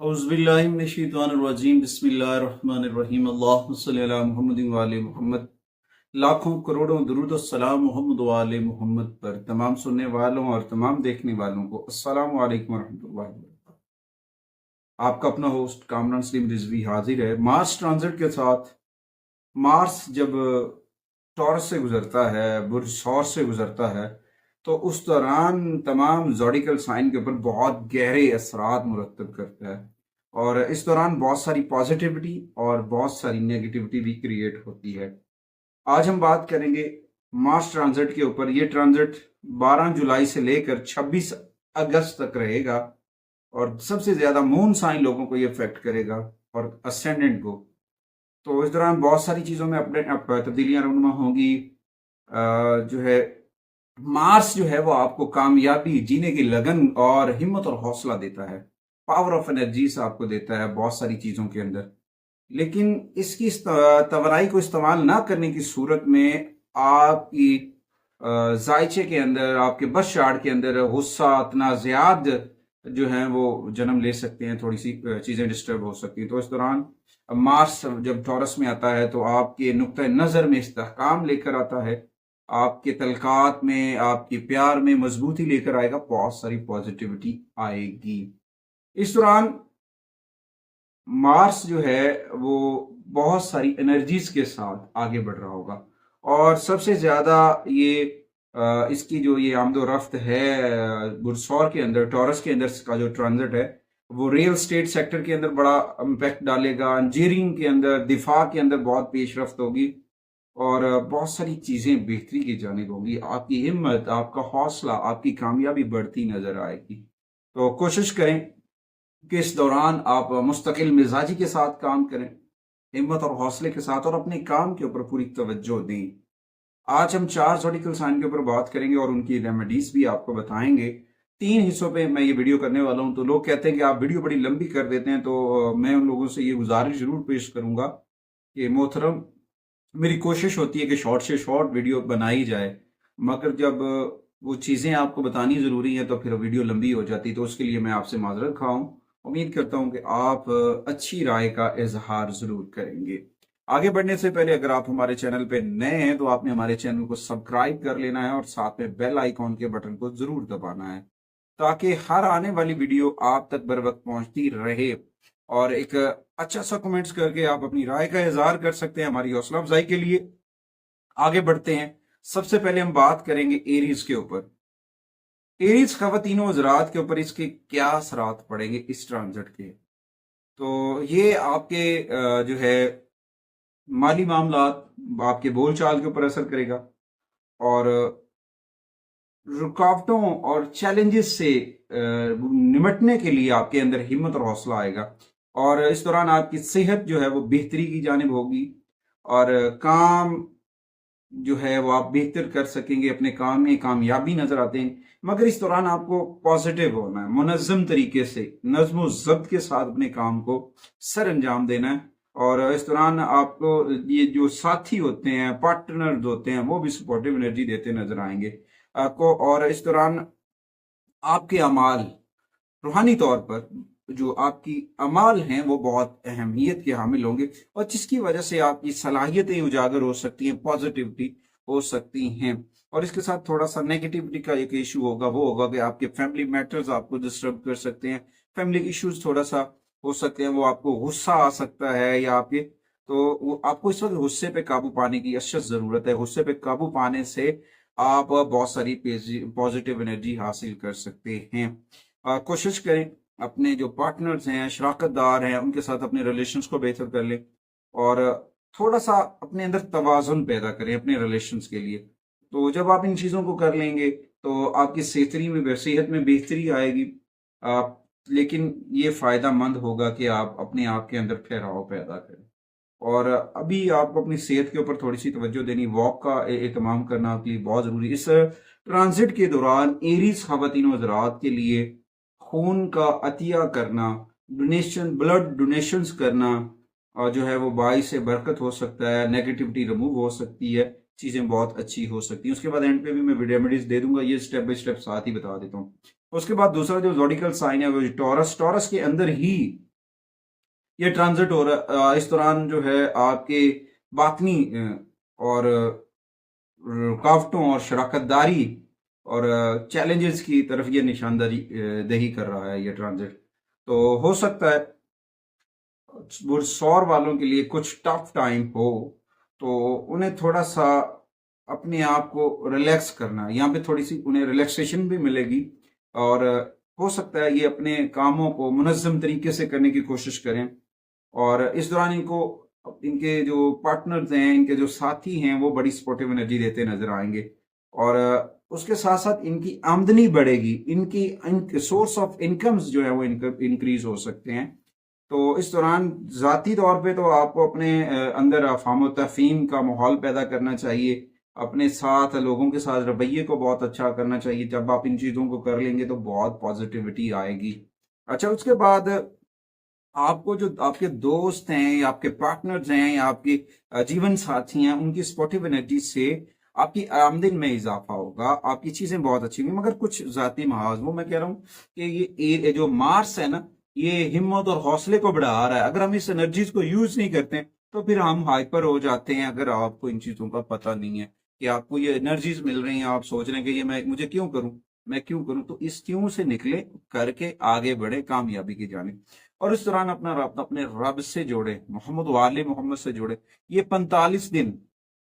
औज़ुबिल्लाहिमिनश्शैतानिर्रजीम बिस्मिल्लाहिर्रहमानिर्रहीम अल्लाहुम्मा सल्लि अला मुहम्मदिन व आले मुहम्मद। लाखों करोड़ों दुरूद और सलाम मोहम्मद व आले मोहम्मद पर। तमाम सुनने वालों और तमाम देखने वालों को अस्सलामु अलैकुम रहमतुल्लाहि व बरकातहू। आपका अपना होस्ट कामरान सलीम रिजवी हाजिर है मार्स ट्रांजिट के साथ। मार्स जब टॉरस से गुजरता है, बुर्ज सौर से गुजरता है, तो उस दौरान तमाम ज़ोडिकल साइन के ऊपर बहुत गहरे असरात मुरतब करता है और इस दौरान बहुत सारी पॉजिटिविटी और बहुत सारी नेगेटिविटी भी क्रिएट होती है। आज हम बात करेंगे मार्स ट्रांजिट के ऊपर। ये ट्रांजिट 12 जुलाई से लेकर 26 अगस्त तक रहेगा और सबसे ज़्यादा मून साइन लोगों को ये अफेक्ट करेगा और असेंडेंट को। तो इस दौरान बहुत सारी चीज़ों में अपने तब्दीलियाँ रूनुमा होंगी। जो है मार्स जो है वो आपको कामयाबी, जीने की लगन और हिम्मत और हौसला देता है, पावर ऑफ एनर्जी से आपको देता है बहुत सारी चीज़ों के अंदर। लेकिन इसकी तवानाई को इस्तेमाल ना करने की सूरत में आपकी जायचे के अंदर, आपके बस शार्ट के अंदर गुस्सा, तनाज़ात जो हैं वो जन्म ले सकते हैं, थोड़ी सी चीज़ें डिस्टर्ब हो सकती हैं। तो इस दौरान मार्स जब टॉरस में आता है तो आपके नुक्ता नज़र में इस्तेहकाम लेकर आता है, आपके तलकात में, आपके प्यार में मजबूती लेकर आएगा, बहुत सारी पॉजिटिविटी आएगी। इस दौरान मार्स जो है वो बहुत सारी एनर्जीज के साथ आगे बढ़ रहा होगा और सबसे ज्यादा ये इसकी जो ये आमदो रफ्त है बुरसौर के अंदर, टॉरस के अंदर का जो ट्रांजिट है वो रियल स्टेट सेक्टर के अंदर बड़ा इम्पैक्ट डालेगा। इंजीनियरिंग के अंदर, दिफा के अंदर बहुत पेशरफ्त होगी और बहुत सारी चीजें बेहतरी की जानिब होंगी। आपकी हिम्मत, आपका हौसला, आपकी कामयाबी बढ़ती नजर आएगी। तो कोशिश करें कि इस दौरान आप मुस्तकिल मिजाजी के साथ काम करें, हिम्मत और हौसले के साथ, और अपने काम के ऊपर पूरी तवज्जो दें। आज हम 4 ज़ोडिकल साइन के ऊपर बात करेंगे और उनकी रेमेडीज भी आपको बताएंगे। 3 हिस्सों पे मैं ये वीडियो करने वाला हूं। तो लोग कहते हैं कि आप वीडियो बड़ी लंबी कर देते हैं, तो मैं उन लोगों से ये गुजारिश जरूर पेश करूंगा कि मोहतरम, मेरी कोशिश होती है कि शॉर्ट से शॉर्ट वीडियो बनाई जाए, मगर जब वो चीज़ें आपको बतानी ज़रूरी है तो फिर वीडियो लंबी हो जाती है। तो उसके लिए मैं आपसे माजरत खा हूँ। उम्मीद करता हूँ कि आप अच्छी राय का इजहार ज़रूर करेंगे। आगे बढ़ने से पहले अगर आप हमारे चैनल पे नए हैं तो आपने हमारे चैनल को सब्सक्राइब कर लेना है और साथ में बेल आइकॉन के बटन को ज़रूर दबाना है ताकि हर आने वाली वीडियो आप तक बर वक्त पहुंचती रहे। और एक अच्छा सा कमेंट्स करके आप अपनी राय का इजहार कर सकते हैं हमारी हौसला अफजाई के लिए। आगे बढ़ते हैं। सबसे पहले हम बात करेंगे एरीज के ऊपर। एरीज खवातीनों हजरात के ऊपर इसके क्या असरात पड़ेंगे इस ट्रांजिट के। तो ये आपके जो है माली मामलात, आपके बोलचाल के ऊपर असर करेगा और रुकावटों और चैलेंजेस से निमटने के लिए आपके अंदर हिम्मत और हौसला आएगा और इस दौरान आपकी सेहत जो है वो बेहतरी की जानिब होगी और काम जो है वो आप बेहतर कर सकेंगे, अपने काम में कामयाबी नजर आते हैं। मगर इस दौरान आपको पॉजिटिव होना है, मुनज़्ज़म तरीके से नज़्म ज़ब्त के साथ अपने काम को सर अंजाम देना है। और इस दौरान आपको ये जो साथी होते हैं, पार्टनर होते हैं, वो भी सपोर्टिव एनर्जी देते नजर आएंगे आपको। और इस दौरान आपके अमाल, रूहानी तौर पर जो आपकी अमाल हैं वो बहुत अहमियत के हामिल होंगे और जिसकी वजह से आपकी सलाहियतें उजागर हो सकती हैं, पॉजिटिविटी हो सकती हैं। और इसके साथ थोड़ा सा नेगेटिविटी का एक इशू होगा, वो होगा कि आपके फैमिली मैटर्स आपको डिस्टर्ब कर सकते हैं, फैमिली इश्यूज थोड़ा सा हो सकते हैं, वो आपको गुस्सा आ सकता है या आपके, तो वो आपको इस वक्त गुस्से पे काबू पाने की अशद जरूरत है। गुस्से पे काबू पाने से आप बहुत सारी पॉजिटिव एनर्जी हासिल कर सकते हैं। कोशिश करें अपने जो पार्टनर्स हैं, शराकतदार हैं, उनके साथ अपने रिलेशंस को बेहतर कर लें और थोड़ा सा अपने अंदर तवाज़ुन पैदा करें अपने रिलेशंस के लिए। तो जब आप इन चीज़ों को कर लेंगे तो आपकी सेहत में बेहतरी आएगी। लेकिन ये फ़ायदा मंद होगा कि आप अपने आप के अंदर ठहराव पैदा करें। और अभी आपको अपनी सेहत के ऊपर थोड़ी सी तवज्जो देनी, वॉक का एहतमाम करना आपके लिए बहुत ज़रूरी है। इस ट्रांजिट के दौरान एरीज ख़वातीन हज़रात के लिए खून का अतिया करना, डोनेशन, ब्लड डोनेशंस करना जो है वो बाइस से बरकत हो सकता है, नेगेटिविटी रिमूव हो सकती है, चीज़ें बहुत अच्छी हो सकती हैं। उसके बाद एंड पे भी मैं रेमेडीज दे दूंगा, ये स्टेप बाय स्टेप साथ ही बता देता हूँ। उसके बाद दूसरा जो ज़ोडिकल साइन है वो टॉरस। टॉरस के अंदर ही ये ट्रांजिट हो रहा है। इस दौरान जो है आपके बातनी और रुकावटों और शराकतदारी और चैलेंजेस की तरफ ये निशानदारी दही कर रहा है ये ट्रांजिट। तो हो सकता है वो सौर वालों के लिए कुछ टफ टाइम हो, तो उन्हें थोड़ा सा अपने आप को रिलैक्स करना, यहाँ पे थोड़ी सी उन्हें रिलैक्सेशन भी मिलेगी। और हो सकता है ये अपने कामों को मुनज़्ज़म तरीके से करने की कोशिश करें। और इस दौरान इनको इनके जो पार्टनर्स हैं, इनके जो साथी हैं, वो बड़ी सपोर्टिव एनर्जी देते नजर आएंगे। और उसके साथ साथ इनकी आमदनी बढ़ेगी, इनकी सोर्स ऑफ इनकम्स जो है वो इंक्रीज हो सकते हैं। तो इस दौरान ज़ाती तौर पे तो आपको अपने अंदर अफ़ाम तफ़हीम का माहौल पैदा करना चाहिए। अपने साथ लोगों के साथ रवैये को बहुत अच्छा करना चाहिए। जब आप इन चीज़ों को कर लेंगे तो बहुत पॉजिटिविटी आएगी। अच्छा, उसके बाद आपको जो आपके दोस्त हैं या आपके पार्टनर्स हैं या आपके जीवन साथी हैं, उनकी सपोर्टिव एनर्जी से आपकी आमदनी में इजाफा होगा, आपकी चीजें बहुत अच्छी होंगी। मगर कुछ जाती महाज, वो मैं कह रहा हूँ कि ये जो मार्स है ना, ये हिम्मत और हौसले को बढ़ा रहा है। अगर हम इस एनर्जीज को यूज नहीं करते तो फिर हम हाइपर हो जाते हैं। अगर आपको इन चीजों का पता नहीं है कि आपको ये एनर्जीज मिल रही हैं, आप सोच रहे हैं कि ये मुझे क्यों करूं, मैं क्यों करूं, तो इस क्यों से निकले, करके आगे बढ़े कामयाबी की जानिब। और इस दौरान अपना रब्त अपने रब से जोड़े, मोहम्मद वाले मोहम्मद से जोड़े। ये 45 दिन,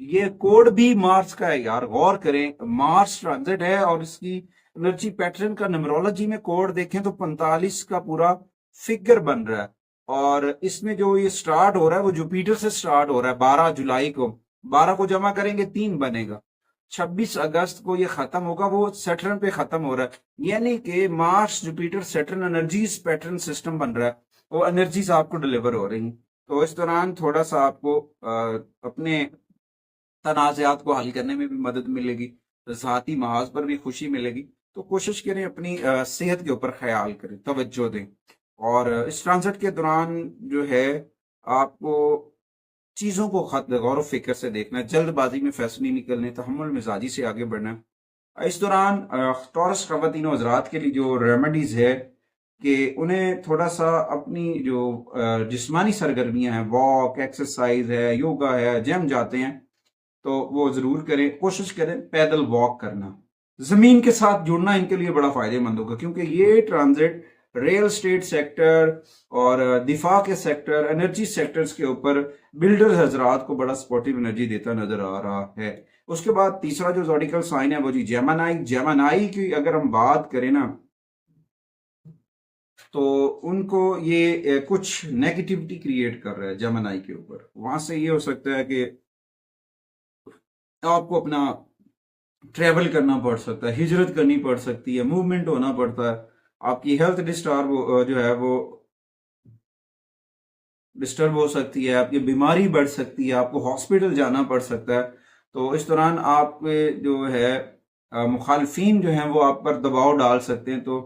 ये कोड भी मार्स का है यार, गौर करें। मार्स ट्रांजिट है और इसकी एनर्जी पैटर्न का न्यूमरोलॉजी में कोड देखें तो 45 का पूरा फिगर बन रहा है। और इसमें जो ये स्टार्ट हो रहा है वो जुपिटर से स्टार्ट हो रहा है 12 जुलाई को। 12 को जमा करेंगे 3 बनेगा। 26 अगस्त को ये खत्म होगा, वो सैटर्न पे खत्म हो रहा है। यानी कि Mars Jupiter Saturn energies pattern system बन रहा है, वो एनर्जीज आपको डिलीवर हो रही हैं। तो इस दौरान थोड़ा सा आपको अपने तनाज़ात को हल करने में भी मदद मिलेगी, ज़ाती महाज पर भी खुशी मिलेगी। तो कोशिश करें अपनी सेहत के ऊपर ख्याल करें, तवज्जो दें। और इस ट्रांजिट के दौरान जो है आपको चीज़ों को खत गौर फिक्र से देखना है, जल्दबाजी में फैसले नहीं करने, तहम्मुल मिजाजी से आगे बढ़ना है। इस दौरान टॉरस ख़वातीन और हज़रात के लिए जो रेमेडीज़ है कि उन्हें थोड़ा सा अपनी जो जिस्मानी सरगर्मियां हैं, वॉक, एक्सरसाइज है, योगा है, जिम जाते हैं तो वो जरूर करें। कोशिश करें पैदल वॉक करना, जमीन के साथ जुड़ना इनके लिए बड़ा फायदेमंद होगा। क्योंकि ये ट्रांजिट रियल स्टेट सेक्टर और दिफा के सेक्टर, एनर्जी सेक्टर्स के ऊपर बिल्डर्स हजरात को बड़ा सपोर्टिव एनर्जी देता नजर आ रहा है। उसके बाद तीसरा जो ज़ोडिकल साइन है वो जी जेमिनी। जेमिनी की अगर हम बात करें ना, तो उनको ये कुछ नेगेटिविटी क्रिएट कर रहा है जेमिनी के ऊपर। वहां से ये हो सकता है कि आपको अपना ट्रेवल करना पड़ सकता है, हिजरत करनी पड़ सकती है, मूवमेंट होना पड़ता है। आपकी हेल्थ डिस्टर्ब जो है वो डिस्टर्ब हो सकती है, आपकी बीमारी बढ़ सकती है, आपको हॉस्पिटल जाना पड़ सकता है। तो इस दौरान आप जो है मुखालफिन जो है वो आप पर दबाव डाल सकते हैं। तो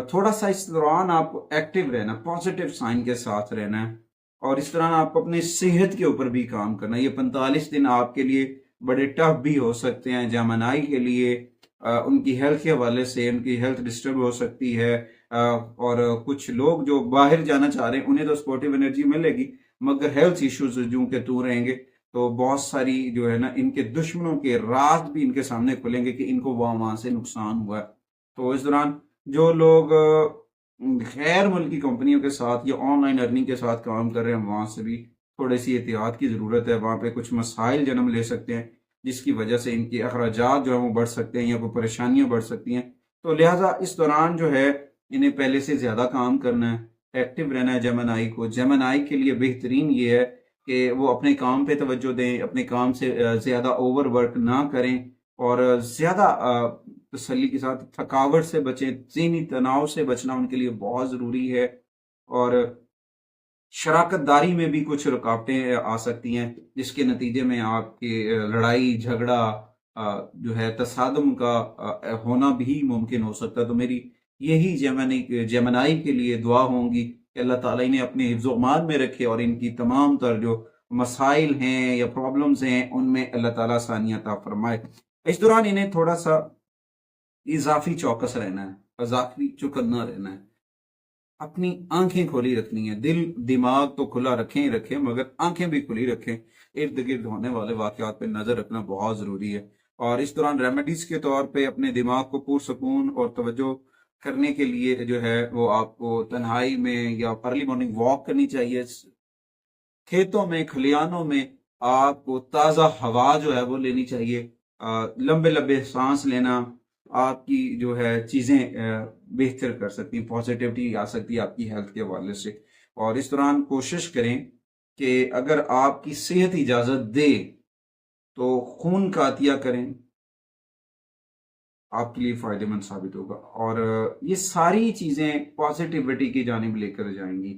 थोड़ा सा इस दौरान आपको एक्टिव रहना, पॉजिटिव साइन के साथ रहना है। और इस दौरान आपको अपनी सेहत के ऊपर भी काम करना है। ये 45 दिन आपके लिए बड़े टफ भी हो सकते हैं। जेमिनी के लिए उनकी हेल्थ के हवाले से उनकी हेल्थ डिस्टर्ब हो सकती है। और कुछ लोग जो बाहर जाना चाह रहे हैं उन्हें तो स्पोर्टिव एनर्जी मिलेगी, मगर हेल्थ इश्यूज जो के दूर रहेंगे तो बहुत सारी जो है ना इनके दुश्मनों के राज भी इनके सामने खुलेंगे कि इनको वहां से नुकसान हुआ है। तो इस दौरान जो लोग गैर मुल्की कंपनियों के साथ या ऑनलाइन अर्निंग के साथ काम कर रहे हैं, वहां से भी थोड़ी सी एहतियात की ज़रूरत है। वहां पे कुछ मसाइल जन्म ले सकते हैं जिसकी वजह से इनके अखराजात जो है वो बढ़ सकते हैं या कोई परेशानियां बढ़ सकती हैं। तो लिहाजा इस दौरान जो है इन्हें पहले से ज़्यादा काम करना है, एक्टिव रहना है। जेमिनी को, जेमिनी के लिए बेहतरीन ये है कि वो अपने काम पे तवज्जो दें, अपने काम से ज़्यादा ओवर वर्क ना करें और ज़्यादा तसल्ली के साथ थकावट से बचें। ज़हनी तनाव से बचना उनके लिए बहुत ज़रूरी है। और शराकतदारी में भी कुछ रुकावटें आ सकती हैं जिसके नतीजे में आपकी लड़ाई झगड़ा जो है तसादम का होना भी मुमकिन हो सकता है। तो मेरी यही जेमिनी के लिए दुआ होंगी कि अल्लाह ताला इन्हें अपने हिफ्ज़-ओ-मान में रखे और इनकी तमाम तर जो मसाइल हैं या प्रॉब्लम्स हैं उनमें अल्लाह ताला आसानियां अता फरमाए। इस दौरान इन्हें थोड़ा सा इजाफी चौकस रहना है, इजाफी चौकन्ना रहना है। अपनी आंखें खुली रखनी है। दिल दिमाग तो खुला रखें ही रखें, मगर आंखें भी खुली रखें। इर्द गिर्द होने वाले वाकयात पे नजर रखना बहुत जरूरी है। और इस दौरान रेमेडीज के तौर पे अपने दिमाग को पुरसकून और तवज्जो करने के लिए जो है वो आपको तन्हाई में या अर्ली मॉर्निंग वॉक करनी चाहिए। खेतों में, खलियानों में आपको ताज़ा हवा जो है वो लेनी चाहिए। लंबे लंबे सांस लेना आपकी जो है चीज़ें बेहतर कर सकती हैं, पॉजिटिविटी आ सकती है आपकी हेल्थ के हवाले से। और इस दौरान कोशिश करें कि अगर आपकी सेहत इजाज़त दे तो खून का अतिया करें, आपके लिए फायदेमंद साबित होगा। और ये सारी चीज़ें पॉजिटिविटी की जानिब लेकर जाएंगी।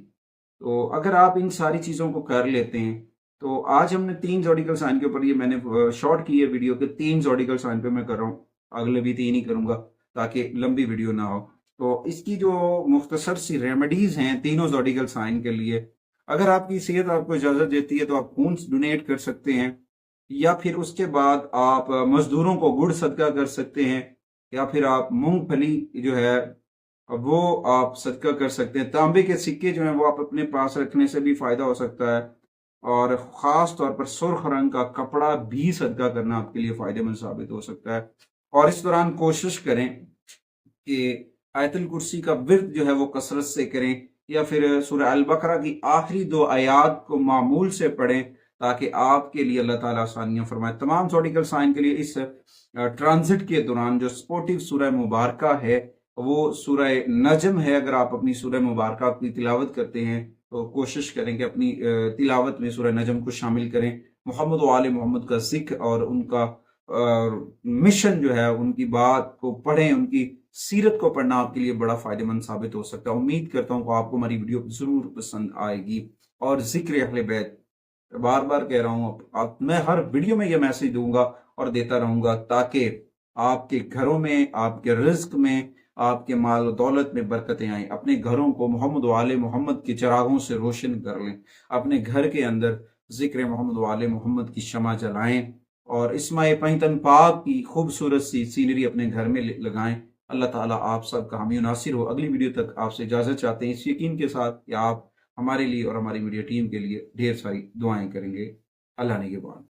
तो अगर आप इन सारी चीज़ों को कर लेते हैं, तो आज हमने 3 ज़ोडिकल साइन के ऊपर, ये मैंने शॉर्ट की है वीडियो के 3 ज़ोडिकल साइन पे मैं कर रहा हूँ, अगले भी 3 ही करूँगा ताकि लंबी वीडियो ना हो। तो इसकी जो मुख्तसर सी रेमेडीज़ हैं तीनों ज़ोडिकल साइन के लिए, अगर आपकी सेहत आपको इजाज़त देती है तो आप खून डोनेट कर सकते हैं, या फिर उसके बाद आप मजदूरों को गुड़ सदका कर सकते हैं, या फिर आप मूंगफली जो है वो आप सदका कर सकते हैं। तांबे के सिक्के जो हैं वो आप अपने पास रखने से भी फायदा हो सकता है। और खास तौर पर सुर्ख रंग का कपड़ा भी सदका करना आपके लिए फायदेमंद साबित हो सकता है। और इस दौरान कोशिश करें कि आयतुल कुर्सी का विर्द जो है वो कसरत से करें, या फिर सूरह अल बकरा की आखिरी 2 आयात को मामूल से पढ़ें, ताकि आपके लिए अल्लाह ताला आसानियां फरमाए। तमाम ज़ोडिकल साइन के लिए इस ट्रांजिट के दौरान जो स्पोर्टिव सूरह मुबारक है वो सूरह नजम है। अगर आप अपनी सूरह मुबारक की तिलावत करते हैं तो कोशिश करें कि अपनी तिलावत में सूरह नजम को शामिल करें। मोहम्मद व आले मोहम्मद का जिक्र और उनका मिशन जो है, उनकी बात को पढ़ें, उनकी सीरत को पढ़ना आपके लिए बड़ा फायदेमंद साबित हो सकता है। उम्मीद करता हूँ कि आपको हमारी वीडियो जरूर पसंद आएगी। और जिक्र अहले बैत, बार बार कह रहा हूँ, मैं हर वीडियो में यह मैसेज दूंगा और देता रहूंगा ताकि आपके घरों में, आपके रिज्क में, आपके माल और दौलत में बरकतें आए। अपने घरों को मोहम्मद वाले मोहम्मद के चिरागों से रोशन कर लें। अपने घर के अंदर जिक्र मोहम्मद वाले मोहम्मद की शमा जलाएं और इस्माए पंजतन पाक की खूबसूरत सी सीनरी अपने घर में लगाएं। अल्लाह ताला आप सब का हामी नासिर हो। अगली वीडियो तक आपसे इजाजत चाहते हैं, इस यकीन के साथ कि आप हमारे लिए और हमारी मीडिया टीम के लिए ढेर सारी दुआएं करेंगे। अल्लाह ने के बाद।